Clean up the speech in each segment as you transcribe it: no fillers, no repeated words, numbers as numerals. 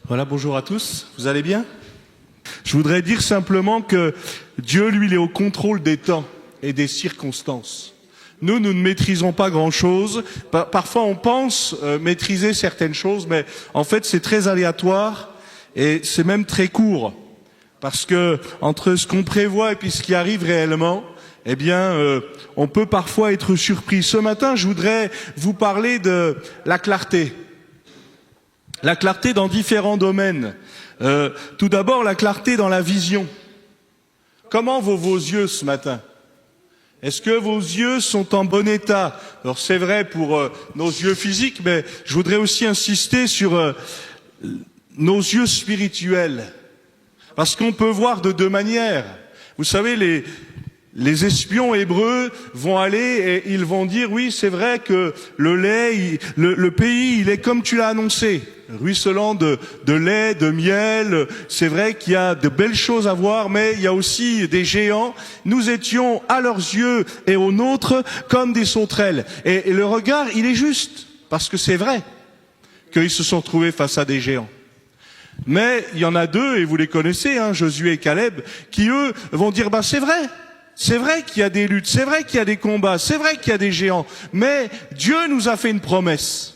Voilà, bonjour à tous, vous allez bien? Je voudrais dire simplement que Dieu, lui, il est au contrôle des temps et des circonstances. Nous ne maîtrisons pas grand-chose. Parfois, on pense maîtriser certaines choses, mais en fait, c'est très aléatoire et c'est même très court. Parce que entre ce qu'on prévoit et puis ce qui arrive réellement, eh bien, on peut parfois être surpris. Ce matin, je voudrais vous parler de la clarté. La clarté dans différents domaines. Tout d'abord, la clarté dans la vision. Comment vont vos yeux ce matin? Est-ce que vos yeux sont en bon état? Alors c'est vrai pour nos yeux physiques, mais je voudrais aussi insister sur nos yeux spirituels. Parce qu'on peut voir de deux manières. Vous savez, les espions hébreux vont aller et ils vont dire, oui, c'est vrai que le lait, le pays, il est comme tu l'as annoncé, ruisselant de lait, de miel. C'est vrai qu'il y a de belles choses à voir, mais il y a aussi des géants. Nous étions à leurs yeux et aux nôtres comme des sauterelles. Et le regard, il est juste, parce que c'est vrai qu'ils se sont trouvés face à des géants. Mais il y en a deux, et vous les connaissez, Josué et Caleb, qui eux vont dire, c'est vrai. C'est vrai qu'il y a des luttes, c'est vrai qu'il y a des combats, c'est vrai qu'il y a des géants, mais Dieu nous a fait une promesse.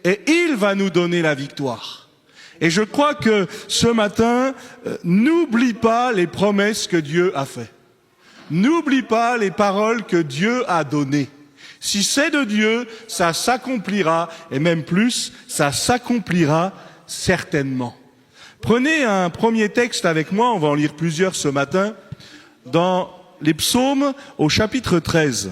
Et il va nous donner la victoire. Et je crois que ce matin, n'oublie pas les promesses que Dieu a faites. N'oublie pas les paroles que Dieu a données. Si c'est de Dieu, ça s'accomplira, et même plus, ça s'accomplira certainement. Prenez un premier texte avec moi, on va en lire plusieurs ce matin, dans les psaumes au chapitre 13.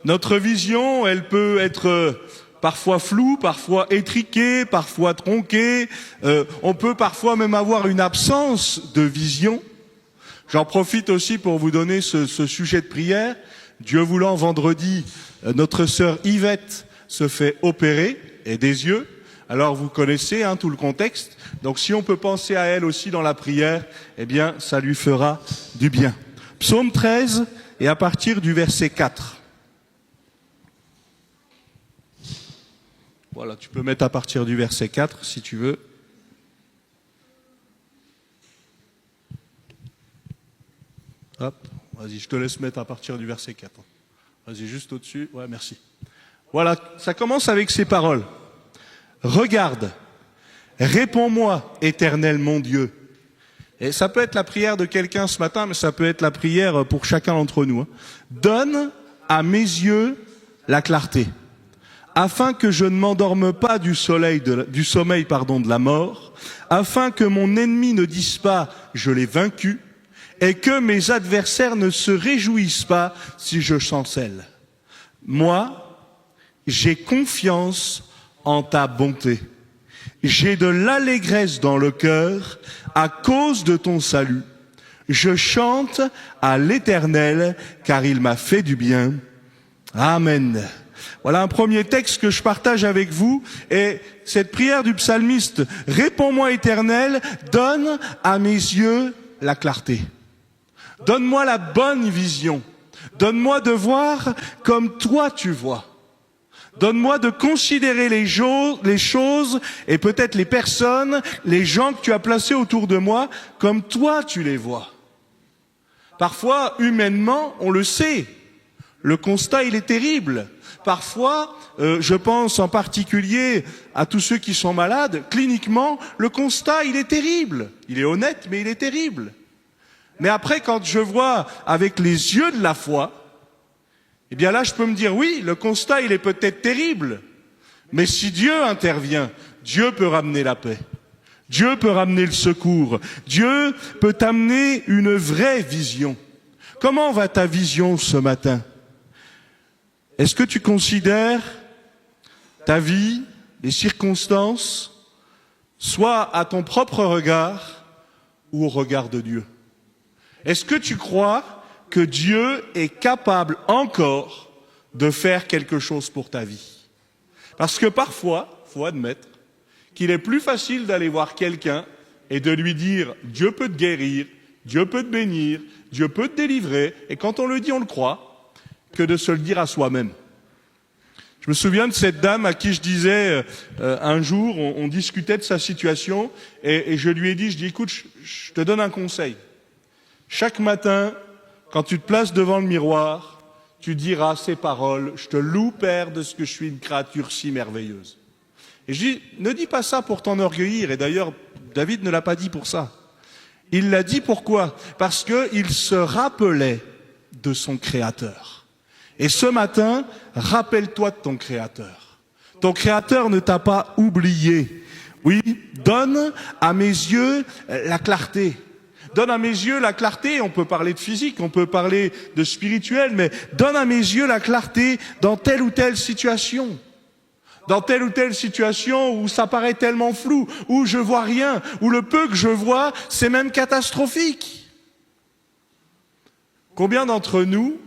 Notre vision, elle peut être parfois floue, parfois étriquée, parfois tronquée. On peut parfois même avoir une absence de vision. J'en profite aussi pour vous donner ce sujet de prière. Dieu voulant, vendredi, notre sœur Yvette se fait opérer et des yeux. Alors vous connaissez tout le contexte. Donc si on peut penser à elle aussi dans la prière, eh bien ça lui fera du bien. Psaume 13 et à partir du verset 4. Voilà, tu peux mettre à partir du verset 4 si tu veux. Hop, vas-y, je te laisse mettre à partir du verset 4. Vas-y, juste au-dessus. Ouais, merci. Voilà, ça commence avec ces paroles. Regarde, réponds-moi, Éternel mon Dieu. Et ça peut être la prière de quelqu'un ce matin, mais ça peut être la prière pour chacun d'entre nous. Donne à mes yeux la clarté, afin que je ne m'endorme pas du sommeil de la mort, afin que mon ennemi ne dise pas « je l'ai vaincu », et que mes adversaires ne se réjouissent pas si je chancelle. Moi, j'ai confiance en ta bonté. J'ai de l'allégresse dans le cœur à cause de ton salut. Je chante à l'Éternel car il m'a fait du bien. Amen. Voilà un premier texte que je partage avec vous et cette prière du psalmiste, réponds-moi Éternel, donne à mes yeux la clarté. Donne-moi la bonne vision. Donne-moi de voir comme toi tu vois. Donne-moi de considérer les choses et peut-être les personnes, les gens que tu as placés autour de moi comme toi tu les vois. Parfois, humainement, on le sait. Le constat, il est terrible. Parfois, je pense en particulier à tous ceux qui sont malades, cliniquement, le constat, il est terrible. Il est honnête, mais il est terrible. Mais après, quand je vois avec les yeux de la foi, eh bien là, je peux me dire, oui, le constat, il est peut-être terrible, mais si Dieu intervient, Dieu peut ramener la paix. Dieu peut ramener le secours. Dieu peut t'amener une vraie vision. Comment va ta vision ce matin? Est-ce que tu considères ta vie, les circonstances, soit à ton propre regard ou au regard de Dieu? Est-ce que tu crois que Dieu est capable encore de faire quelque chose pour ta vie? Parce que parfois, faut admettre qu'il est plus facile d'aller voir quelqu'un et de lui dire « Dieu peut te guérir, Dieu peut te bénir, Dieu peut te délivrer », et quand on le dit, on le croit, que de se le dire à soi-même. Je me souviens de cette dame à qui je disais un jour, on discutait de sa situation, et je lui ai dit, écoute, je te donne un conseil. Chaque matin, quand tu te places devant le miroir, tu diras ces paroles, je te loue, Père, de ce que je suis une créature si merveilleuse. Et je dis, ne dis pas ça pour t'enorgueillir, et d'ailleurs, David ne l'a pas dit pour ça. Il l'a dit pourquoi? Parce qu'il se rappelait de son Créateur. Et ce matin, rappelle-toi de ton Créateur. Ton Créateur ne t'a pas oublié. Oui, donne à mes yeux la clarté. Donne à mes yeux la clarté, on peut parler de physique, on peut parler de spirituel, mais donne à mes yeux la clarté dans telle ou telle situation. Dans telle ou telle situation où ça paraît tellement flou, où je vois rien, où le peu que je vois, c'est même catastrophique. Combien d'entre nous,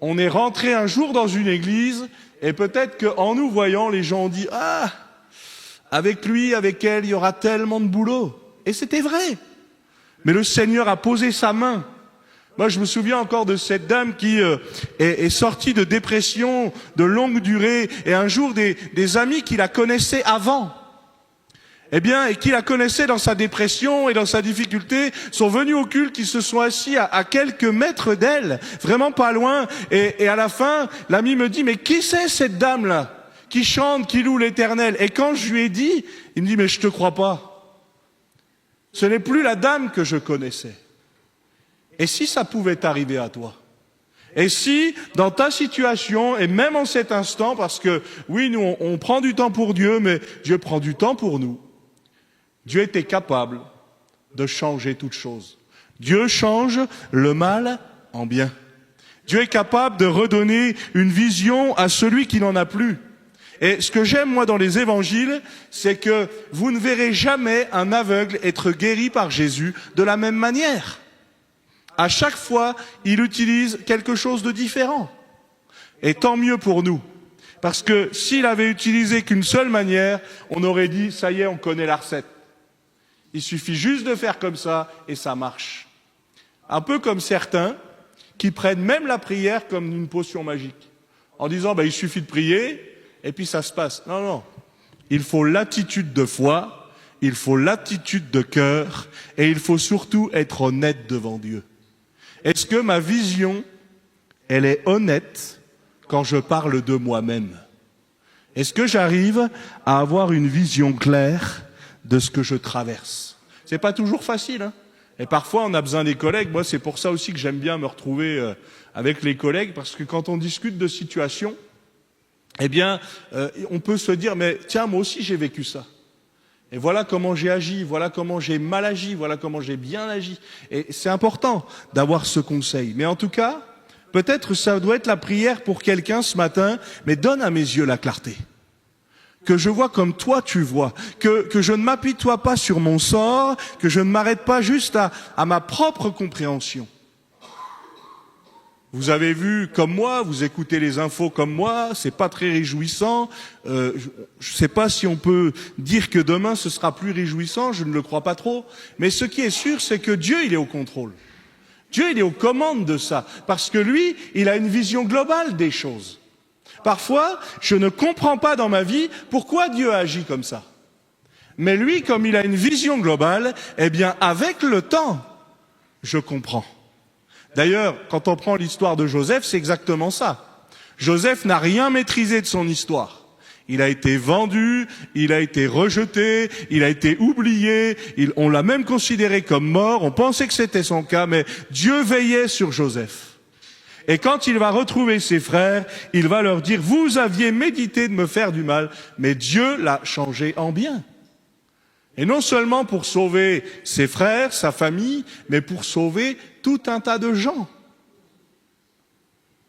on est rentré un jour dans une église et peut-être qu'en nous voyant, les gens ont dit « Ah, avec lui, avec elle, il y aura tellement de boulot. » Et c'était vrai. Mais le Seigneur a posé sa main. Moi, je me souviens encore de cette dame qui est sortie de dépression de longue durée, et un jour, des amis qui la connaissaient avant, et qui la connaissaient dans sa dépression et dans sa difficulté, sont venus au culte, qui se sont assis à quelques mètres d'elle, vraiment pas loin, et à la fin, l'ami me dit, mais qui c'est cette dame-là, qui chante, qui loue l'Éternel? Et quand je lui ai dit, il me dit, mais je te crois pas. Ce n'est plus la dame que je connaissais. Et si ça pouvait arriver à toi? Et si, dans ta situation, et même en cet instant, parce que, oui, nous, on prend du temps pour Dieu, mais Dieu prend du temps pour nous. Dieu était capable de changer toute chose. Dieu change le mal en bien. Dieu est capable de redonner une vision à celui qui n'en a plus. Et ce que j'aime, moi, dans les évangiles, c'est que vous ne verrez jamais un aveugle être guéri par Jésus de la même manière. À chaque fois, il utilise quelque chose de différent. Et tant mieux pour nous. Parce que s'il avait utilisé qu'une seule manière, on aurait dit, ça y est, on connaît la recette. Il suffit juste de faire comme ça et ça marche. Un peu comme certains qui prennent même la prière comme une potion magique. En disant, il suffit de prier et puis ça se passe. Non, non. Il faut l'attitude de foi, il faut l'attitude de cœur, et il faut surtout être honnête devant Dieu. Est-ce que ma vision, elle est honnête quand je parle de moi-même? Est-ce que j'arrive à avoir une vision claire de ce que je traverse? C'est pas toujours facile, hein. Et parfois, on a besoin des collègues. Moi, c'est pour ça aussi que j'aime bien me retrouver avec les collègues, parce que quand on discute de situations, on peut se dire, mais tiens, moi aussi, j'ai vécu ça. Et voilà comment j'ai agi, voilà comment j'ai mal agi, voilà comment j'ai bien agi. Et c'est important d'avoir ce conseil. Mais en tout cas, peut-être ça doit être la prière pour quelqu'un ce matin, mais donne à mes yeux la clarté. Que je vois comme toi tu vois, que je ne m'apitoie pas sur mon sort, que je ne m'arrête pas juste à ma propre compréhension. Vous avez vu comme moi, vous écoutez les infos comme moi, c'est pas très réjouissant. Je sais pas si on peut dire que demain ce sera plus réjouissant, je ne le crois pas trop. Mais ce qui est sûr, c'est que Dieu, il est au contrôle. Dieu, il est aux commandes de ça. Parce que lui, il a une vision globale des choses. Parfois, je ne comprends pas dans ma vie pourquoi Dieu a agi comme ça. Mais lui, comme il a une vision globale, avec le temps, je comprends. D'ailleurs, quand on prend l'histoire de Joseph, c'est exactement ça. Joseph n'a rien maîtrisé de son histoire. Il a été vendu, il a été rejeté, il a été oublié, on l'a même considéré comme mort, on pensait que c'était son cas, mais Dieu veillait sur Joseph. Et quand il va retrouver ses frères, il va leur dire, vous aviez médité de me faire du mal, mais Dieu l'a changé en bien. Et non seulement pour sauver ses frères, sa famille, mais pour sauver tout un tas de gens.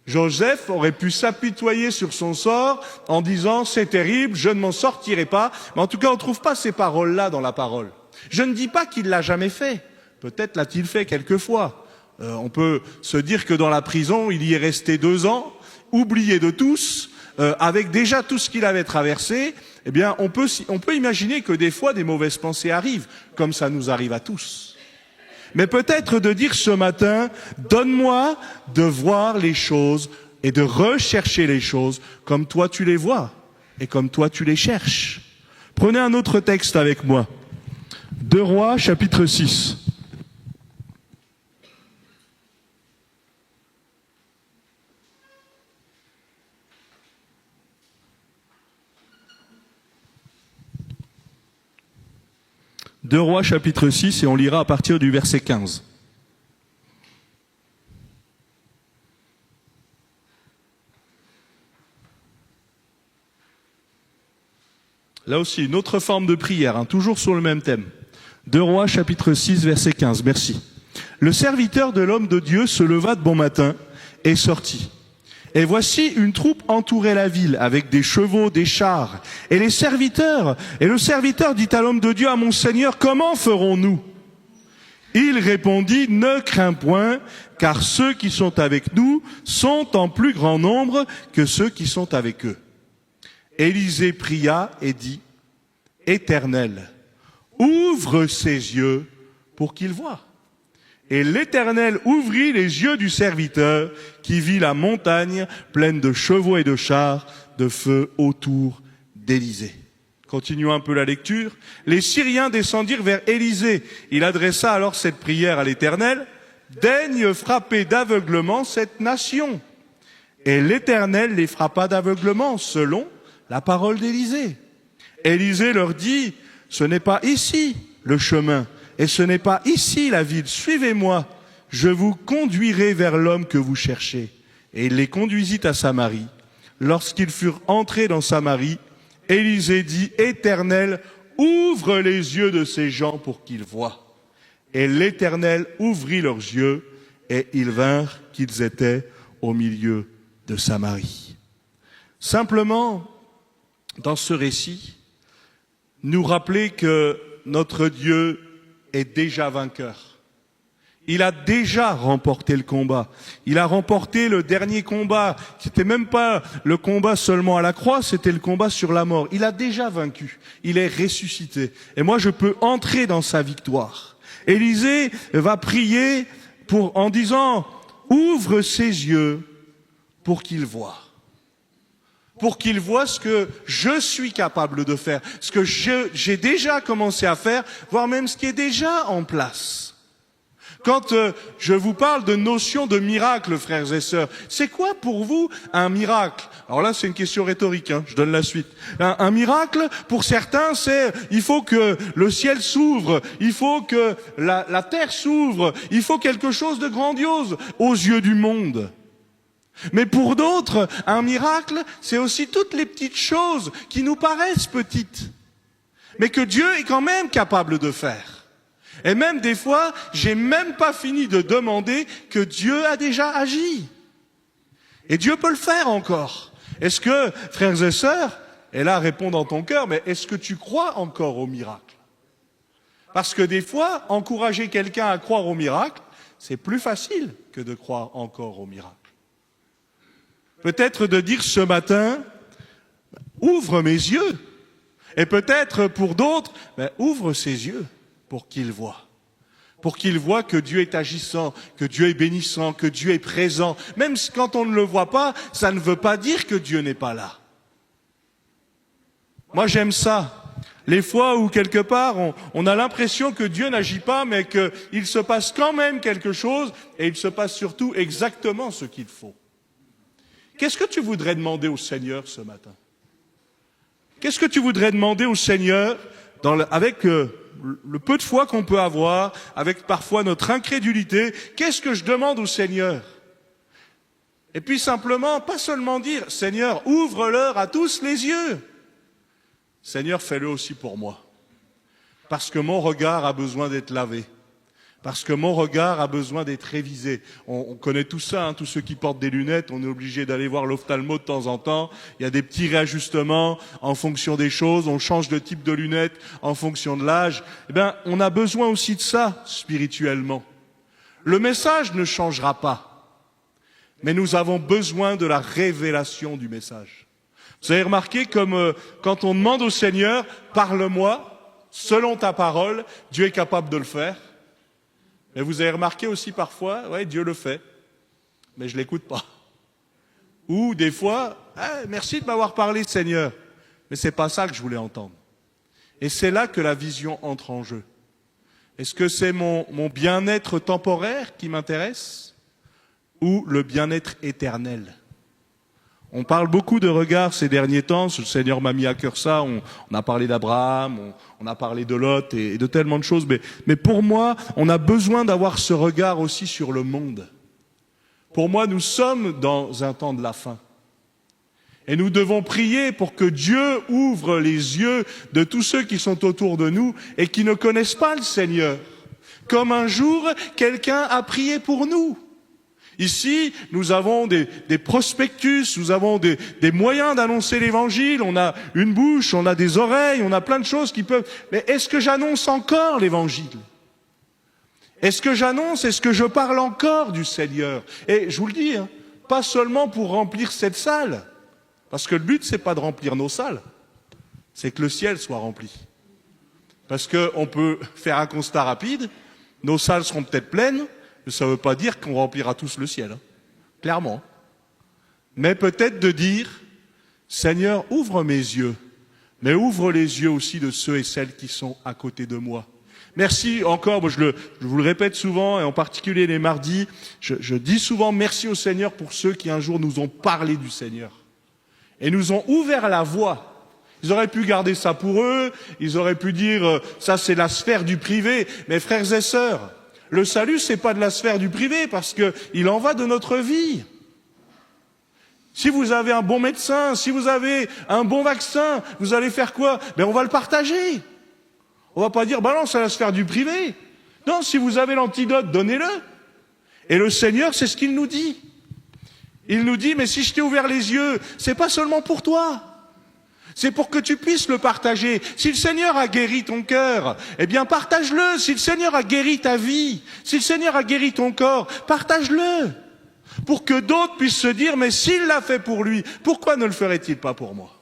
Joseph aurait pu s'apitoyer sur son sort en disant « c'est terrible, je ne m'en sortirai pas ». Mais en tout cas, on ne trouve pas ces paroles-là dans la parole. Je ne dis pas qu'il ne l'a jamais fait. Peut-être l'a-t-il fait quelquefois. On peut se dire que dans la prison, il y est resté 2 ans, oublié de tous, avec déjà tout ce qu'il avait traversé. On peut imaginer que des fois, des mauvaises pensées arrivent, comme ça nous arrive à tous. Mais peut-être de dire ce matin, donne-moi de voir les choses et de rechercher les choses comme toi tu les vois et comme toi tu les cherches. Prenez un autre texte avec moi. 2 Rois, chapitre 6. Deux Rois, chapitre 6, et on lira à partir du verset 15. Là aussi, une autre forme de prière, toujours sur le même thème. 2 Rois, chapitre 6, verset 15. Merci. Le serviteur de l'homme de Dieu se leva de bon matin et sortit. Et voici une troupe entourait la ville avec des chevaux, des chars. Et le serviteur dit à l'homme de Dieu, à mon Seigneur, comment ferons-nous? Il répondit, ne crains point, car ceux qui sont avec nous sont en plus grand nombre que ceux qui sont avec eux. Élisée pria et dit, Éternel, ouvre ses yeux pour qu'il voie. Et l'Éternel ouvrit les yeux du serviteur qui vit la montagne pleine de chevaux et de chars de feu autour d'Élysée. Continuons un peu la lecture. Les Syriens descendirent vers Élysée. Il adressa alors cette prière à l'Éternel. Daigne frapper d'aveuglement cette nation. Et l'Éternel les frappa d'aveuglement selon la parole d'Élysée. Élysée leur dit, ce n'est pas ici le chemin. Et ce n'est pas ici la ville, suivez-moi, je vous conduirai vers l'homme que vous cherchez. Et il les conduisit à Samarie. Lorsqu'ils furent entrés dans Samarie, Élisée dit, Éternel, ouvre les yeux de ces gens pour qu'ils voient. Et l'Éternel ouvrit leurs yeux, et ils vinrent qu'ils étaient au milieu de Samarie. Simplement, dans ce récit, nous rappeler que notre Dieu est déjà vainqueur. Il a déjà remporté le combat. Il a remporté le dernier combat. C'était même pas le combat seulement à la croix, c'était le combat sur la mort. Il a déjà vaincu. Il est ressuscité. Et moi, je peux entrer dans sa victoire. Élisée va prier en disant, ouvre ses yeux pour qu'il voie. Pour qu'il voie ce que je suis capable de faire, ce que j'ai déjà commencé à faire, voire même ce qui est déjà en place. Quand je vous parle de notion de miracle, frères et sœurs, c'est quoi pour vous un miracle? Alors là, c'est une question rhétorique, je donne la suite. Un miracle, pour certains, c'est il faut que le ciel s'ouvre, il faut que la terre s'ouvre, il faut quelque chose de grandiose aux yeux du monde. Mais pour d'autres, un miracle, c'est aussi toutes les petites choses qui nous paraissent petites, mais que Dieu est quand même capable de faire. Et même des fois, j'ai même pas fini de demander que Dieu a déjà agi. Et Dieu peut le faire encore. Est-ce que, frères et sœurs, et là réponds dans ton cœur, mais est-ce que tu crois encore au miracle? Parce que des fois, encourager quelqu'un à croire au miracle, c'est plus facile que de croire encore au miracle. Peut-être de dire ce matin, ouvre mes yeux. Et peut-être pour d'autres, ouvre ses yeux pour qu'il voie. Pour qu'il voie que Dieu est agissant, que Dieu est bénissant, que Dieu est présent. Même quand on ne le voit pas, ça ne veut pas dire que Dieu n'est pas là. Moi j'aime ça. Les fois où quelque part on a l'impression que Dieu n'agit pas, mais qu'il se passe quand même quelque chose, et il se passe surtout exactement ce qu'il faut. Qu'est-ce que tu voudrais demander au Seigneur ce matin? Qu'est-ce que tu voudrais demander au Seigneur avec le peu de foi qu'on peut avoir, avec parfois notre incrédulité? Qu'est-ce que je demande au Seigneur? Et puis simplement, pas seulement dire, Seigneur, ouvre-leur à tous les yeux. Seigneur, fais-le aussi pour moi. Parce que mon regard a besoin d'être lavé. Parce que mon regard a besoin d'être révisé. On connaît tout ça, tous ceux qui portent des lunettes, on est obligé d'aller voir l'ophtalmo de temps en temps. Il y a des petits réajustements en fonction des choses, on change de type de lunettes en fonction de l'âge. Eh bien, on a besoin aussi de ça, spirituellement. Le message ne changera pas, mais nous avons besoin de la révélation du message. Vous avez remarqué comme quand on demande au Seigneur, parle-moi, selon ta parole, Dieu est capable de le faire. Mais vous avez remarqué aussi parfois, Dieu le fait, mais je l'écoute pas. Ou des fois, ah, merci de m'avoir parlé, Seigneur. Mais c'est pas ça que je voulais entendre. Et c'est là que la vision entre en jeu. Est-ce que c'est mon bien-être temporaire qui m'intéresse ou le bien-être éternel? On parle beaucoup de regard ces derniers temps. Le Seigneur m'a mis à cœur ça. On a parlé d'Abraham, on a parlé de Lot et de tellement de choses. Mais pour moi, on a besoin d'avoir ce regard aussi sur le monde. Pour moi, nous sommes dans un temps de la fin. Et nous devons prier pour que Dieu ouvre les yeux de tous ceux qui sont autour de nous et qui ne connaissent pas le Seigneur. Comme un jour, quelqu'un a prié pour nous. Ici, nous avons des prospectus, nous avons des moyens d'annoncer l'Évangile, on a une bouche, on a des oreilles, on a plein de choses qui peuvent... Mais est-ce que j'annonce encore l'Évangile? Est-ce que j'annonce, est-ce que je parle encore du Seigneur? Et je vous le dis, pas seulement pour remplir cette salle, parce que le but, c'est pas de remplir nos salles, c'est que le ciel soit rempli. Parce qu'on peut faire un constat rapide, nos salles seront peut-être pleines, mais ça ne veut pas dire qu'on remplira tous le ciel, clairement. Mais peut-être de dire, Seigneur, ouvre mes yeux, mais ouvre les yeux aussi de ceux et celles qui sont à côté de moi. Merci encore, moi je vous le répète souvent, et en particulier les mardis, je dis souvent merci au Seigneur pour ceux qui un jour nous ont parlé du Seigneur. Et nous ont ouvert la voie. Ils auraient pu garder ça pour eux, ils auraient pu dire ça c'est la sphère du privé. Mais frères et sœurs, le salut c'est pas de la sphère du privé parce que il en va de notre vie. Si vous avez un bon médecin, si vous avez un bon vaccin, vous allez faire quoi? Ben on va le partager. On va pas dire bah non c'est la sphère du privé. Non, si vous avez l'antidote, donnez-le. Et le Seigneur c'est ce qu'il nous dit. Il nous dit, mais si je t'ai ouvert les yeux, c'est pas seulement pour toi. C'est pour que tu puisses le partager. Si le Seigneur a guéri ton cœur, eh bien partage-le. Si le Seigneur a guéri ta vie, si le Seigneur a guéri ton corps, partage-le. Pour que d'autres puissent se dire, mais s'il l'a fait pour lui, pourquoi ne le ferait-il pas pour moi?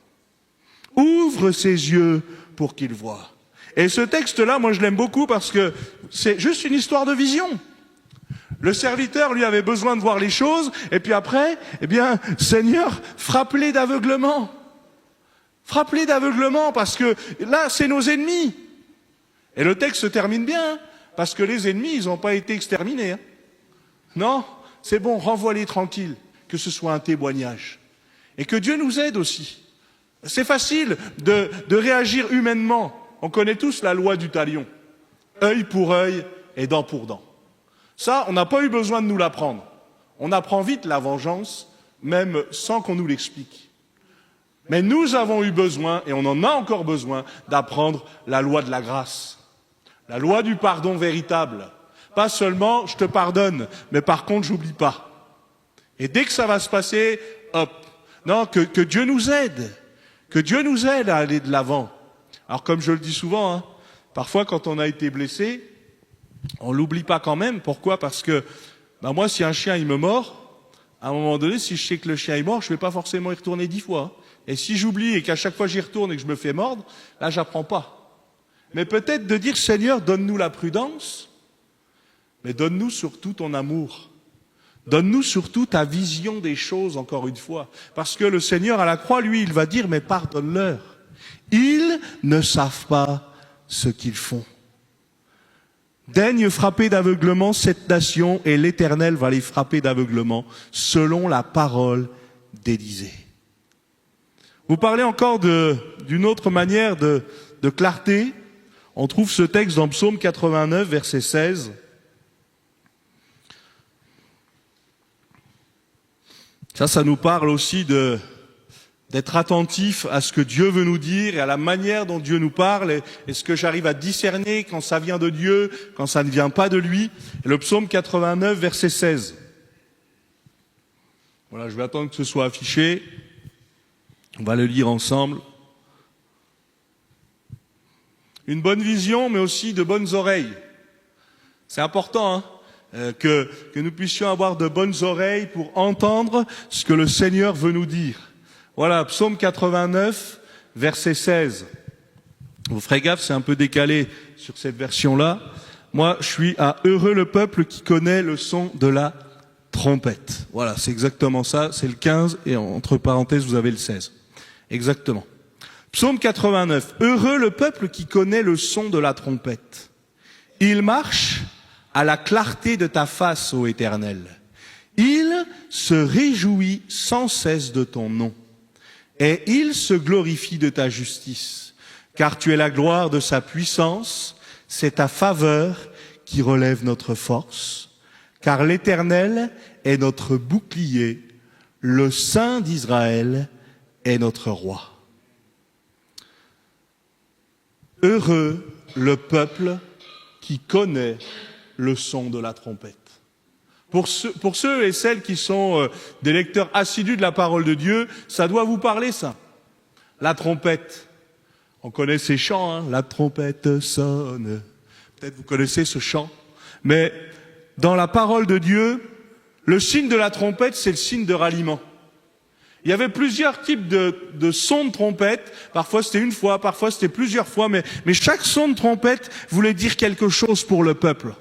Ouvre ses yeux pour qu'il voie. Et ce texte-là, moi je l'aime beaucoup parce que c'est juste une histoire de vision. Le serviteur, lui, avait besoin de voir les choses, et puis après, eh bien, Seigneur, frappe-les d'aveuglement. Frappe-les d'aveuglement, parce que là, c'est nos ennemis. Et le texte se termine bien, parce que les ennemis, ils n'ont pas été exterminés. Non, c'est bon, renvoie-les tranquilles, que ce soit un témoignage. Et que Dieu nous aide aussi. C'est facile de réagir humainement. On connaît tous la loi du talion. Œil pour œil et dent pour dent. Ça, on n'a pas eu besoin de nous l'apprendre. On apprend vite la vengeance, même sans qu'on nous l'explique. Mais nous avons eu besoin, et on en a encore besoin, d'apprendre la loi de la grâce. La loi du pardon véritable. Pas seulement, je te pardonne, mais par contre, j'oublie pas. Et dès que ça va se passer, hop. Non, que Dieu nous aide. Que Dieu nous aide à aller de l'avant. Alors, comme je le dis souvent, parfois, quand on a été blessé, on l'oublie pas quand même. Pourquoi? Parce que moi, si un chien il me mord, à un moment donné, si je sais que le chien est mort, je vais pas forcément y retourner 10 fois. Et si j'oublie et qu'à chaque fois j'y retourne et que je me fais mordre, là, j'apprends pas. Mais peut-être de dire, Seigneur, donne-nous la prudence, mais donne-nous surtout ton amour. Donne-nous surtout ta vision des choses, encore une fois. Parce que le Seigneur, à la croix, lui, il va dire, mais pardonne-leur. Ils ne savent pas ce qu'ils font. Daigne frapper d'aveuglement cette nation, et l'Éternel va les frapper d'aveuglement, selon la parole d'Élisée. Vous parlez encore d'une autre manière de clarté. On trouve ce texte dans Psaume 89, verset 16. Ça nous parle aussi d'être attentif à ce que Dieu veut nous dire et à la manière dont Dieu nous parle. Est-ce que j'arrive à discerner quand ça vient de Dieu, quand ça ne vient pas de lui? Et le Psaume 89, verset 16. Voilà, je vais attendre que ce soit affiché. On va le lire ensemble. Une bonne vision, mais aussi de bonnes oreilles. C'est important, que nous puissions avoir de bonnes oreilles pour entendre ce que le Seigneur veut nous dire. Voilà, Psaume 89, verset 16. Vous ferez gaffe, c'est un peu décalé sur cette version-là. Moi, je suis à heureux le peuple qui connaît le son de la trompette. Voilà, c'est exactement ça, c'est le 15 et entre parenthèses vous avez le 16. Exactement. Psaume 89. Heureux le peuple qui connaît le son de la trompette. Il marche à la clarté de ta face, ô Éternel. Il se réjouit sans cesse de ton nom. Et il se glorifie de ta justice. Car tu es la gloire de sa puissance. C'est ta faveur qui relève notre force. Car l'Éternel est notre bouclier. Le Saint d'Israël est notre roi. Heureux le peuple qui connaît le son de la trompette. Pour ceux et celles qui sont des lecteurs assidus de la parole de Dieu, ça doit vous parler, ça. La trompette. On connaît ces chants, hein. La trompette sonne. Peut-être vous connaissez ce chant. Mais dans la parole de Dieu, le signe de la trompette, c'est le signe de ralliement. Il y avait plusieurs types de sons de trompette. Parfois c'était une fois, parfois c'était plusieurs fois, mais chaque son de trompette voulait dire quelque chose pour le peuple.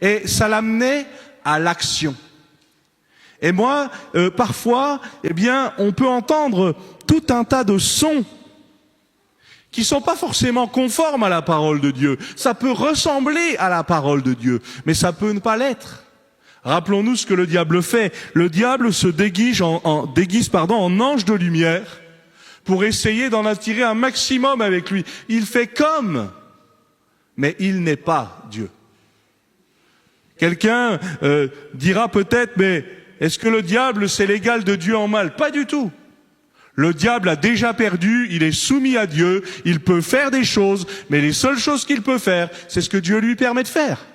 Et ça l'amenait à l'action. Et moi, parfois, eh bien, on peut entendre tout un tas de sons qui sont pas forcément conformes à la parole de Dieu. Ça peut ressembler à la parole de Dieu, mais ça peut ne pas l'être. Rappelons-nous ce que le diable fait. Le diable se déguise en ange de lumière pour essayer d'en attirer un maximum avec lui. Il fait comme, mais il n'est pas Dieu. Quelqu'un dira peut-être, mais est-ce que le diable c'est l'égal de Dieu en mal? Pas du tout. Le diable a déjà perdu, il est soumis à Dieu, il peut faire des choses, mais les seules choses qu'il peut faire, c'est ce que Dieu lui permet de faire.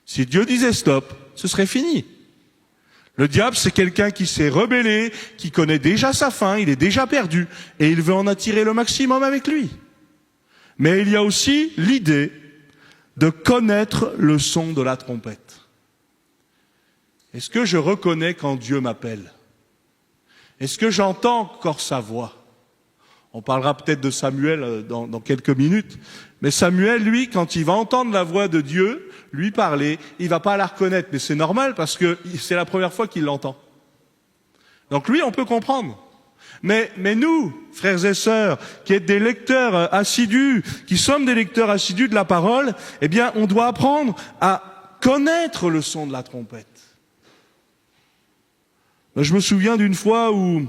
Si Dieu disait stop, ce serait fini. Le diable, c'est quelqu'un qui s'est rebellé, qui connaît déjà sa fin, il est déjà perdu, et il veut en attirer le maximum avec lui. Mais il y a aussi l'idée de connaître le son de la trompette. Est-ce que je reconnais quand Dieu m'appelle? Est-ce que j'entends encore sa voix? On parlera peut-être de Samuel dans quelques minutes. Mais Samuel, lui, quand il va entendre la voix de Dieu lui parler, il va pas la reconnaître. Mais c'est normal parce que c'est la première fois qu'il l'entend. Donc lui, on peut comprendre. Mais nous, frères et sœurs, qui êtes des lecteurs assidus, qui sommes des lecteurs assidus de la parole, eh bien, on doit apprendre à connaître le son de la trompette. Je me souviens d'une fois où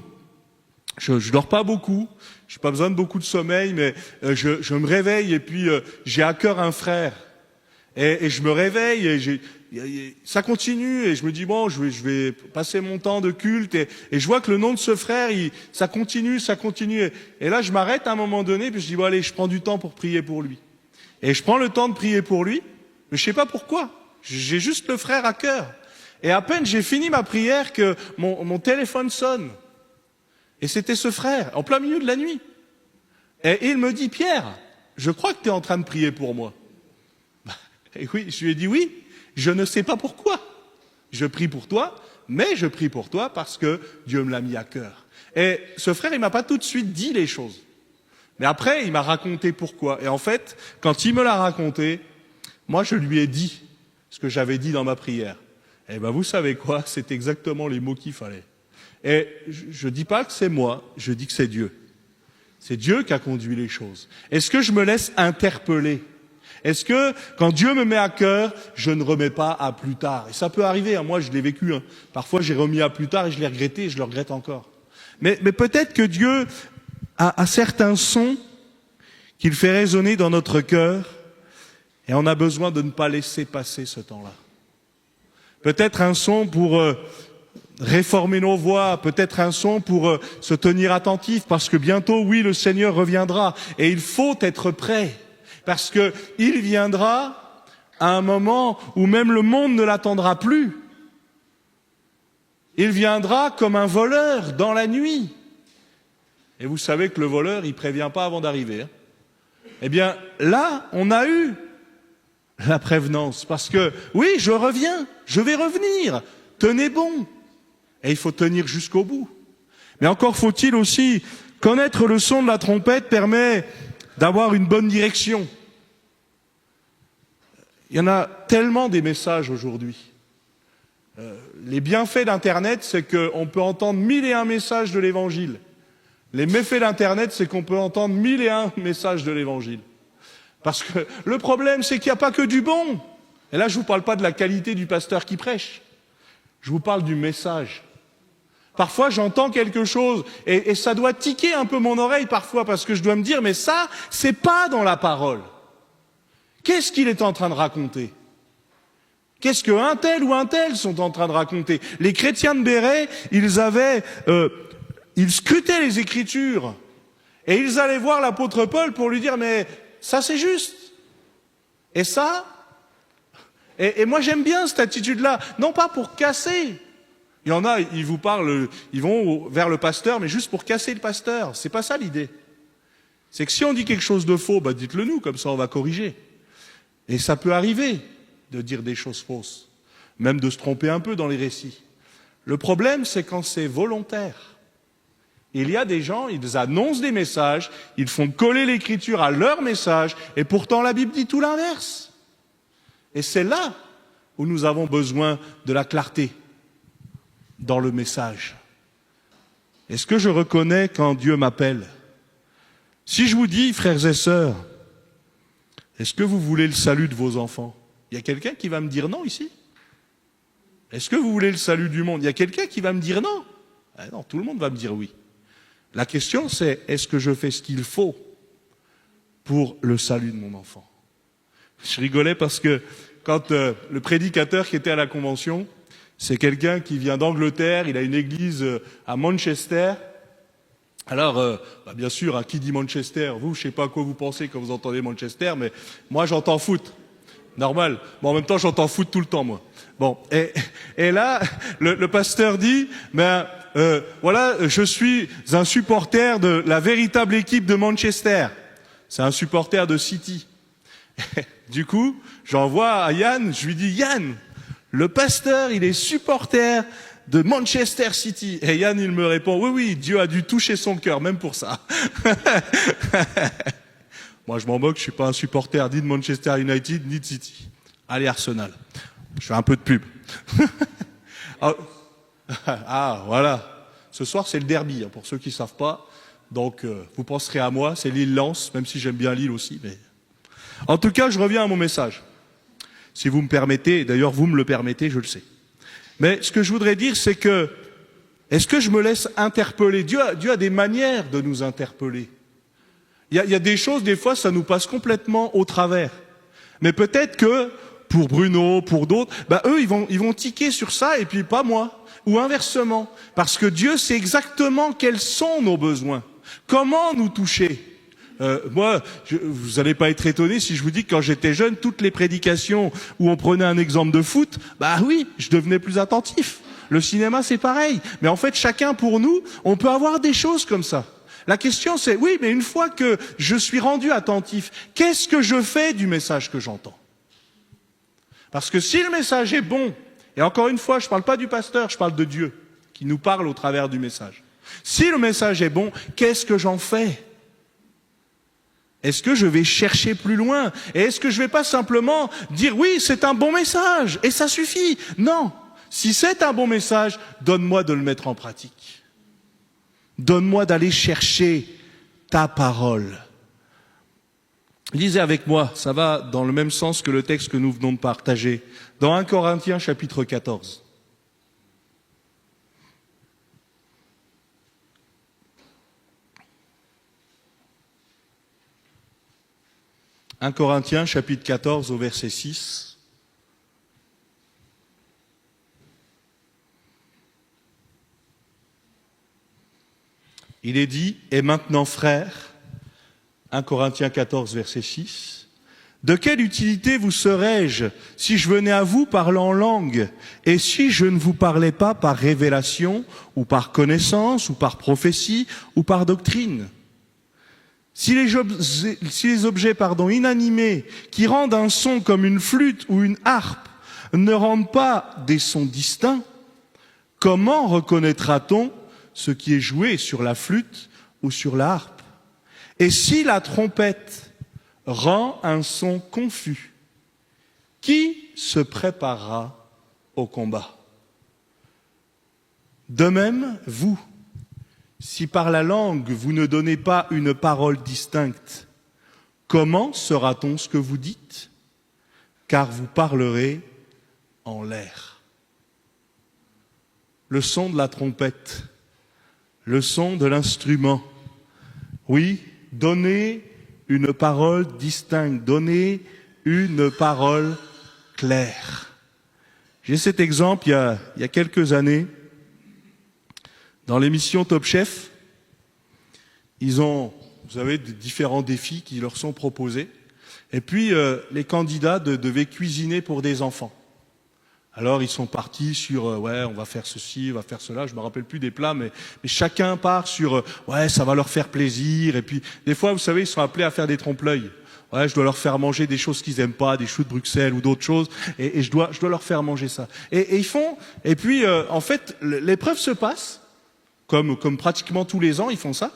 je dors pas beaucoup, j'ai pas besoin de beaucoup de sommeil, mais je me réveille et puis j'ai à cœur un frère. Et je me réveille et ça continue et je me dis bon, je vais passer mon temps de culte et je vois que le nom de ce frère, ça continue. Et là, je m'arrête à un moment donné puis je dis bon allez, je prends du temps pour prier pour lui. Et je prends le temps de prier pour lui, mais je sais pas pourquoi. J'ai juste le frère à cœur. Et à peine j'ai fini ma prière que mon téléphone sonne. Et c'était ce frère, en plein milieu de la nuit. Et il me dit, Pierre, je crois que tu es en train de prier pour moi. Et oui, je lui ai dit oui, je ne sais pas pourquoi. Je prie pour toi, mais je prie pour toi parce que Dieu me l'a mis à cœur. Et ce frère, il m'a pas tout de suite dit les choses. Mais après, il m'a raconté pourquoi. Et en fait, quand il me l'a raconté, moi je lui ai dit ce que j'avais dit dans ma prière. Eh ben, vous savez quoi? C'est exactement les mots qu'il fallait. Et je dis pas que c'est moi, je dis que c'est Dieu. C'est Dieu qui a conduit les choses. Est-ce que je me laisse interpeller? Est-ce que, quand Dieu me met à cœur, je ne remets pas à plus tard? Et ça peut arriver, hein, moi je l'ai vécu. Hein. Parfois j'ai remis à plus tard et je l'ai regretté et je le regrette encore. Mais peut-être que Dieu a certains sons qu'il fait résonner dans notre cœur et on a besoin de ne pas laisser passer ce temps-là. Peut-être un son pour réformer nos voix, peut-être un son pour se tenir attentif, parce que bientôt, oui, le Seigneur reviendra. Et il faut être prêt, parce que il viendra à un moment où même le monde ne l'attendra plus. Il viendra comme un voleur dans la nuit. Et vous savez que le voleur, il prévient pas avant d'arriver. Hein. Eh bien, là, on a eu la prévenance, parce que, oui, je reviens, je vais revenir, tenez bon. Et il faut tenir jusqu'au bout. Mais encore faut-il aussi connaître le son de la trompette permet d'avoir une bonne direction. Il y en a tellement des messages aujourd'hui. Les bienfaits d'Internet, c'est qu'on peut entendre 1001 messages de l'Évangile. Les méfaits d'Internet, c'est qu'on peut entendre 1001 messages de l'Évangile. Parce que le problème, c'est qu'il n'y a pas que du bon. Et là, je ne vous parle pas de la qualité du pasteur qui prêche. Je vous parle du message. Parfois, j'entends quelque chose et ça doit tiquer un peu mon oreille parfois parce que je dois me dire, mais ça, c'est pas dans la parole. Qu'est-ce qu'il est en train de raconter? Qu'est-ce qu'un tel ou un tel sont en train de raconter? Les chrétiens de Béret, ils scrutaient les Écritures et ils allaient voir l'apôtre Paul pour lui dire, mais ça c'est juste. Et ça, et moi j'aime bien cette attitude-là, non pas pour casser. Il y en a, ils vous parlent, ils vont vers le pasteur, mais juste pour casser le pasteur. C'est pas ça l'idée. C'est que si on dit quelque chose de faux, bah dites-le nous, comme ça on va corriger. Et ça peut arriver de dire des choses fausses, même de se tromper un peu dans les récits. Le problème, c'est quand c'est volontaire. Il y a des gens, ils annoncent des messages, ils font coller l'écriture à leur message, et pourtant la Bible dit tout l'inverse. Et c'est là où nous avons besoin de la clarté dans le message. Est-ce que je reconnais quand Dieu m'appelle? Si je vous dis, frères et sœurs, est-ce que vous voulez le salut de vos enfants? Il y a quelqu'un qui va me dire non ici? Est-ce que vous voulez le salut du monde? Il y a quelqu'un qui va me dire non? Non, tout le monde va me dire oui. La question c'est, est-ce que je fais ce qu'il faut pour le salut de mon enfant? Je rigolais parce que quand le prédicateur qui était à la convention, c'est quelqu'un qui vient d'Angleterre, il a une église à Manchester. Alors, bien sûr, hein, qui dit Manchester? Vous, je sais pas à quoi vous pensez quand vous entendez Manchester, mais moi j'entends foot. Normal. Bon, en même temps, j'entends foot tout le temps, moi. Bon, et là, le pasteur dit, voilà, je suis un supporter de la véritable équipe de Manchester. C'est un supporter de City. Du coup, j'envoie à Yann, je lui dis, Yann, le pasteur, il est supporter de Manchester City. Et Yann, il me répond, oui, oui, Dieu a dû toucher son cœur, même pour ça. Moi, je m'en moque, je suis pas un supporter ni de Manchester United, ni de City. Allez, Arsenal. Je fais un peu de pub. Ah, voilà. Ce soir, c'est le derby, hein, pour ceux qui savent pas. Donc, vous penserez à moi, c'est Lille-Lens, même si j'aime bien Lille aussi. Mais... En tout cas, je reviens à mon message. Si vous me permettez, d'ailleurs vous me le permettez, je le sais. Mais ce que je voudrais dire, c'est que, est-ce que je me laisse interpeller? Dieu a des manières de nous interpeller. Il y a des choses, des fois, ça nous passe complètement au travers. Mais peut-être que, pour Bruno, pour d'autres, eux, ils vont tiquer sur ça et puis pas moi. Ou inversement. Parce que Dieu sait exactement quels sont nos besoins. Comment nous toucher? Moi, vous n'allez pas être étonné si je vous dis que quand j'étais jeune, toutes les prédications où on prenait un exemple de foot, oui, je devenais plus attentif. Le cinéma, c'est pareil. Mais en fait, chacun pour nous, on peut avoir des choses comme ça. La question, c'est, oui, mais une fois que je suis rendu attentif, qu'est-ce que je fais du message que j'entends? Parce que si le message est bon, et encore une fois, je ne parle pas du pasteur, je parle de Dieu, qui nous parle au travers du message. Si le message est bon, qu'est-ce que j'en fais? Est-ce que je vais chercher plus loin? Et est-ce que je vais pas simplement dire oui, c'est un bon message, et ça suffit? Non. Si c'est un bon message, donne-moi de le mettre en pratique. Donne-moi d'aller chercher ta parole. Lisez avec moi, ça va dans le même sens que le texte que nous venons de partager. Dans 1 Corinthiens chapitre 14. 1 Corinthiens chapitre 14 au verset 6. Il est dit, et maintenant frères, 1 Corinthiens 14 verset 6, de quelle utilité vous serais-je si je venais à vous parlant en langue et si je ne vous parlais pas par révélation ou par connaissance ou par prophétie ou par doctrine? Si les objets inanimés qui rendent un son comme une flûte ou une harpe ne rendent pas des sons distincts, comment reconnaîtra-t-on ce qui est joué sur la flûte ou sur la harpe? Et si la trompette rend un son confus, qui se préparera au combat? De même, vous, si par la langue vous ne donnez pas une parole distincte, comment saura-t-on ce que vous dites? Car vous parlerez en l'air. Le son de la trompette, le son de l'instrument. Oui, donnez une parole distincte, donnez une parole claire. J'ai cet exemple il y a quelques années. Dans l'émission Top Chef, ils ont, vous savez, différents défis qui leur sont proposés. Et puis, les candidats devaient cuisiner pour des enfants. Alors, ils sont partis sur, ouais, on va faire ceci, on va faire cela. Je me rappelle plus des plats, mais chacun part sur, ouais, ça va leur faire plaisir. Et puis, des fois, vous savez, ils sont appelés à faire des trompe-l'œil. Ouais, je dois leur faire manger des choses qu'ils aiment pas, des choux de Bruxelles ou d'autres choses, et je dois leur faire manger ça. Et ils font, et puis, en fait, l'épreuve se passe. Comme pratiquement tous les ans, ils font ça.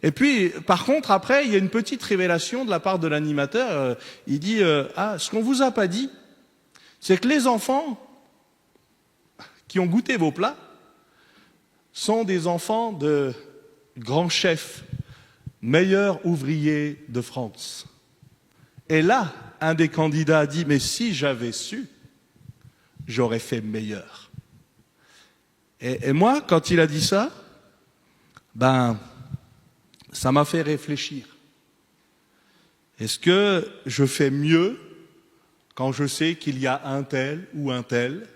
Et puis, par contre, après, il y a une petite révélation de la part de l'animateur. Il dit, ce qu'on vous a pas dit, c'est que les enfants qui ont goûté vos plats sont des enfants de grands chefs, meilleurs ouvriers de France. Et là, un des candidats a dit, mais si j'avais su, j'aurais fait meilleur. Et moi, quand il a dit ça, ça m'a fait réfléchir. Est-ce que je fais mieux quand je sais qu'il y a un tel ou un tel,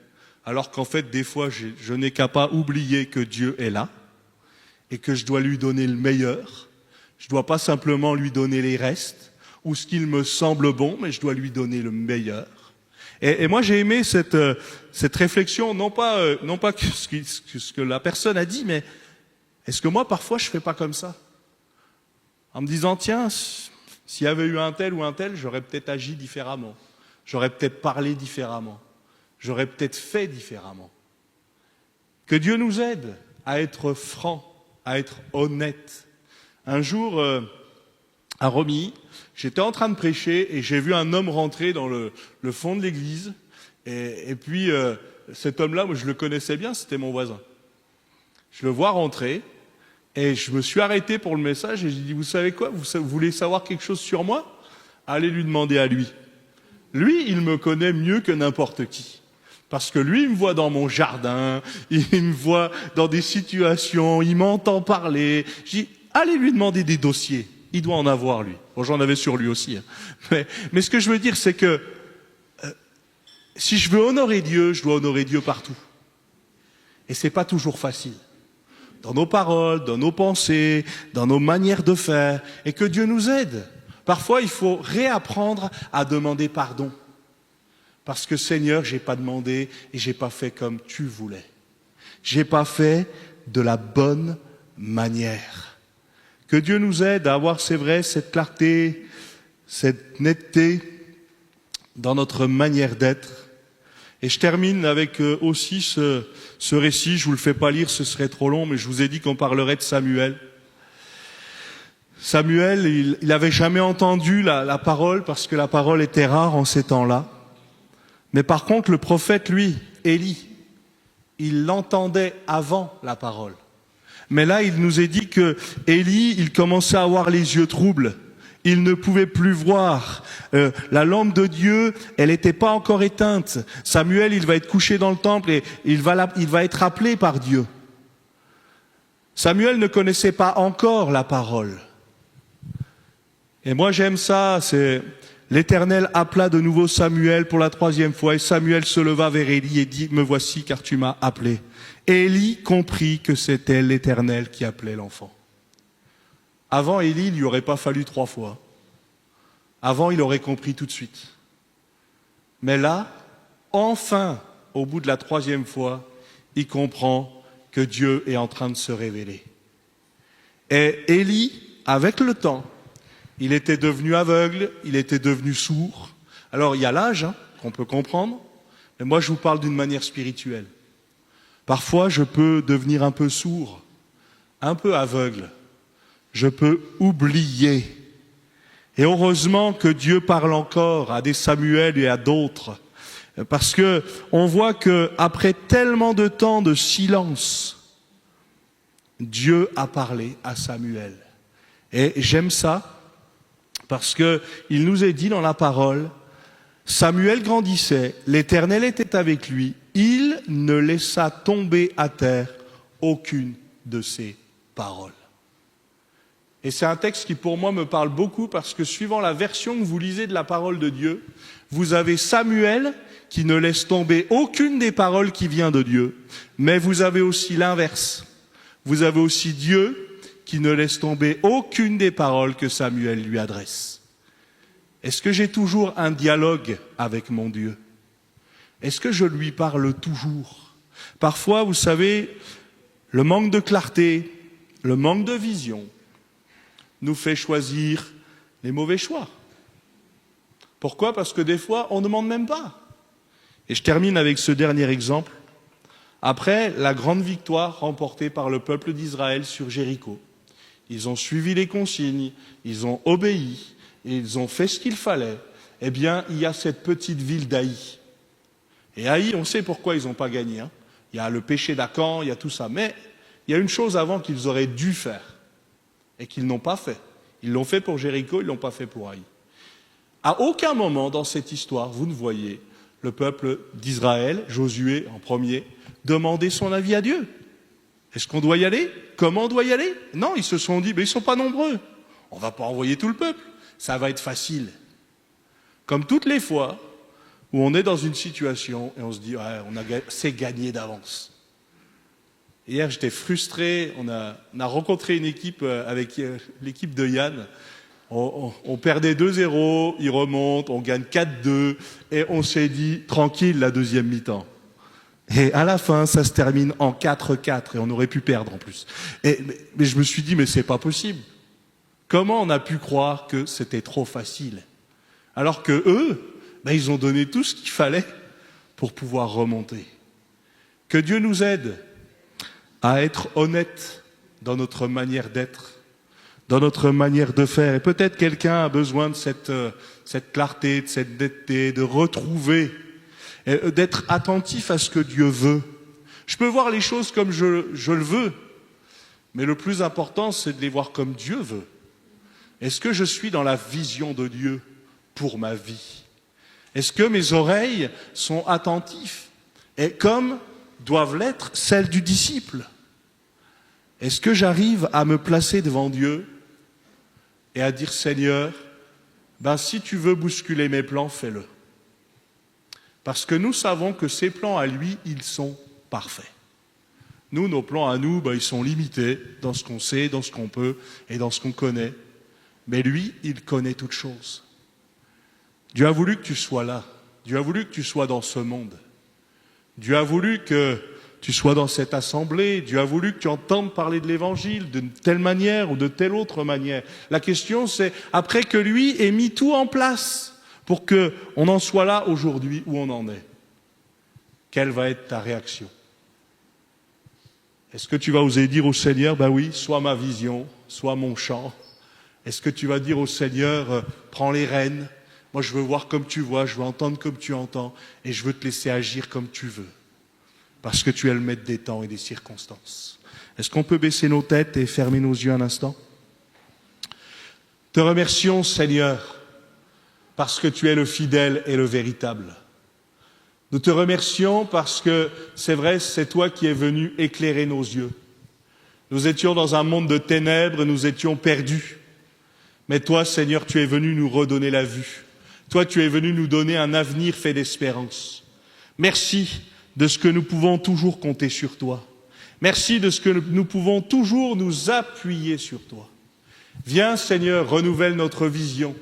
alors qu'en fait, des fois, je n'ai qu'à pas oublier que Dieu est là et que je dois lui donner le meilleur. Je ne dois pas simplement lui donner les restes ou ce qu'il me semble bon, mais je dois lui donner le meilleur. Et moi, j'ai aimé cette réflexion, non pas ce que la personne a dit, mais est-ce que moi, parfois, je fais pas comme ça? En me disant, tiens, s'il y avait eu un tel ou un tel, j'aurais peut-être agi différemment. J'aurais peut-être parlé différemment. J'aurais peut-être fait différemment. Que Dieu nous aide à être francs, à être honnêtes. Un jour, à Romilly, j'étais en train de prêcher et j'ai vu un homme rentrer dans le fond de l'église. Et puis, cet homme-là, moi, je le connaissais bien, c'était mon voisin. Je le vois rentrer et je me suis arrêté pour le message et j'ai dit, vous savez quoi, vous voulez savoir quelque chose sur moi? Allez lui demander à lui. Lui, il me connaît mieux que n'importe qui. Parce que lui, il me voit dans mon jardin, il me voit dans des situations, il m'entend parler. Je dis, allez lui demander des dossiers. Il doit en avoir, lui. Bon, j'en avais sur lui aussi. Hein. Mais ce que je veux dire, c'est que si je veux honorer Dieu, je dois honorer Dieu partout. Et c'est pas toujours facile. Dans nos paroles, dans nos pensées, dans nos manières de faire. Et que Dieu nous aide. Parfois, il faut réapprendre à demander pardon. Parce que Seigneur, j'ai pas demandé et j'ai pas fait comme tu voulais. J'ai pas fait de la bonne manière. Que Dieu nous aide à avoir, c'est vrai, cette clarté, cette netteté dans notre manière d'être. Et je termine avec aussi ce récit, je vous le fais pas lire, ce serait trop long, mais je vous ai dit qu'on parlerait de Samuel. Samuel, il avait jamais entendu la parole parce que la parole était rare en ces temps-là. Mais par contre, le prophète, lui, Élie, il l'entendait avant la parole. Mais là, il nous est dit que Élie, il commençait à avoir les yeux troubles. Il ne pouvait plus voir. La lampe de Dieu, elle n'était pas encore éteinte. Samuel, il va être couché dans le temple et il va être appelé par Dieu. Samuel ne connaissait pas encore la parole. Et moi, j'aime ça, c'est l'Éternel appela de nouveau Samuel pour la 3e fois et Samuel se leva vers Élie et dit, me voici car tu m'as appelé. Et Élie comprit que c'était l'Éternel qui appelait l'enfant. Avant Élie, il lui aurait pas fallu 3 fois. Avant, il aurait compris tout de suite. Mais là, enfin, au bout de la 3e fois, il comprend que Dieu est en train de se révéler. Et Élie, avec le temps, il était devenu aveugle, il était devenu sourd. Alors, il y a l'âge, qu'on peut comprendre, mais moi, je vous parle d'une manière spirituelle. Parfois, je peux devenir un peu sourd, un peu aveugle. Je peux oublier. Et heureusement que Dieu parle encore à des Samuel et à d'autres. Parce que on voit que après tellement de temps de silence, Dieu a parlé à Samuel. Et j'aime ça parce qu'il nous est dit dans la parole, Samuel grandissait, l'Éternel était avec lui, il ne laissa tomber à terre aucune de ses paroles. Et c'est un texte qui pour moi me parle beaucoup parce que suivant la version que vous lisez de la parole de Dieu, vous avez Samuel qui ne laisse tomber aucune des paroles qui vient de Dieu, mais vous avez aussi l'inverse. Vous avez aussi Dieu qui ne laisse tomber aucune des paroles que Samuel lui adresse. Est-ce que j'ai toujours un dialogue avec mon Dieu? Est-ce que je lui parle toujours? Parfois, vous savez, le manque de clarté, le manque de vision nous fait choisir les mauvais choix. Pourquoi? Parce que des fois, on ne demande même pas. Et je termine avec ce dernier exemple. Après la grande victoire remportée par le peuple d'Israël sur Jéricho, ils ont suivi les consignes, ils ont obéi, ils ont fait ce qu'il fallait. Eh bien, il y a cette petite ville d'Aï. Et Aï, on sait pourquoi ils n'ont pas gagné. Hein. Il y a le péché d'Acan, il y a tout ça. Mais il y a une chose avant qu'ils auraient dû faire et qu'ils n'ont pas fait. Ils l'ont fait pour Jéricho, ils ne l'ont pas fait pour Aï. À aucun moment dans cette histoire, vous ne voyez le peuple d'Israël, Josué en premier, demander son avis à Dieu. Est-ce qu'on doit y aller? Comment on doit y aller? Non, ils se sont dit, mais ils ne sont pas nombreux. On ne va pas envoyer tout le peuple. Ça va être facile. Comme toutes les fois où on est dans une situation et on se dit, ouais, c'est gagné d'avance. Hier, j'étais frustré. On a rencontré une équipe avec l'équipe de Yann. On perdait 2-0, ils remontent, on gagne 4-2, et on s'est dit, tranquille, la deuxième mi-temps. Et à la fin, ça se termine en 4-4, et on aurait pu perdre en plus. Mais je me suis dit, mais c'est pas possible. Comment on a pu croire que c'était trop facile? Alors que eux, ils ont donné tout ce qu'il fallait pour pouvoir remonter. Que Dieu nous aide à être honnêtes dans notre manière d'être, dans notre manière de faire. Et peut-être quelqu'un a besoin de cette clarté, de cette netteté, de retrouver, d'être attentif à ce que Dieu veut. Je peux voir les choses comme je le veux, mais le plus important, c'est de les voir comme Dieu veut. Est-ce que je suis dans la vision de Dieu pour ma vie? Est-ce que mes oreilles sont attentives et comme doivent l'être celles du disciple? Est-ce que j'arrive à me placer devant Dieu et à dire, Seigneur, si tu veux bousculer mes plans, fais-le. Parce que nous savons que ses plans à lui, ils sont parfaits. Nous, nos plans à nous, ils sont limités dans ce qu'on sait, dans ce qu'on peut et dans ce qu'on connaît. Mais lui, il connaît toutes choses. Dieu a voulu que tu sois là. Dieu a voulu que tu sois dans ce monde. Dieu a voulu que tu sois dans cette assemblée. Dieu a voulu que tu entendes parler de l'Évangile d'une telle manière ou de telle autre manière. La question, c'est, après que lui ait mis tout en place pour qu'on en soit là aujourd'hui où on en est, quelle va être ta réaction? Est-ce que tu vas oser dire au Seigneur, oui, soit ma vision, soit mon chant? Est-ce que tu vas dire au Seigneur, prends les rênes, moi je veux voir comme tu vois, je veux entendre comme tu entends, et je veux te laisser agir comme tu veux, parce que tu es le maître des temps et des circonstances. Est-ce qu'on peut baisser nos têtes et fermer nos yeux un instant? Te remercions, Seigneur, parce que tu es le fidèle et le véritable. Nous te remercions parce que, c'est vrai, c'est toi qui es venu éclairer nos yeux. Nous étions dans un monde de ténèbres, nous étions perdus. Mais toi, Seigneur, tu es venu nous redonner la vue. Toi, tu es venu nous donner un avenir fait d'espérance. Merci de ce que nous pouvons toujours compter sur toi. Merci de ce que nous pouvons toujours nous appuyer sur toi. Viens, Seigneur, renouvelle notre vision,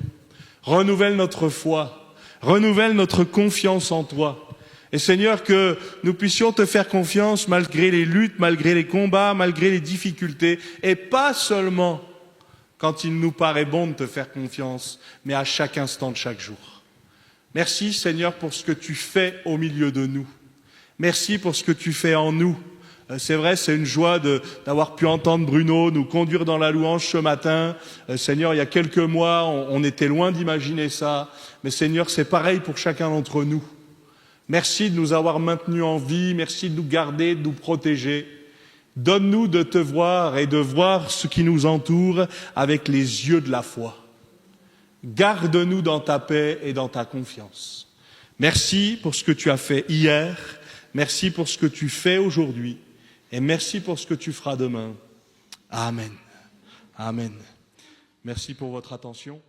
renouvelle notre foi, renouvelle notre confiance en toi. Et Seigneur, que nous puissions te faire confiance malgré les luttes, malgré les combats, malgré les difficultés, et pas seulement quand il nous paraît bon de te faire confiance, mais à chaque instant de chaque jour. Merci Seigneur pour ce que tu fais au milieu de nous. Merci pour ce que tu fais en nous. C'est vrai, c'est une joie d'avoir pu entendre Bruno nous conduire dans la louange ce matin. Seigneur, il y a quelques mois, on était loin d'imaginer ça. Mais Seigneur, c'est pareil pour chacun d'entre nous. Merci de nous avoir maintenus en vie. Merci de nous garder, de nous protéger. Donne-nous de te voir et de voir ce qui nous entoure avec les yeux de la foi. Garde-nous dans ta paix et dans ta confiance. Merci pour ce que tu as fait hier, merci pour ce que tu fais aujourd'hui et merci pour ce que tu feras demain. Amen. Amen. Merci pour votre attention.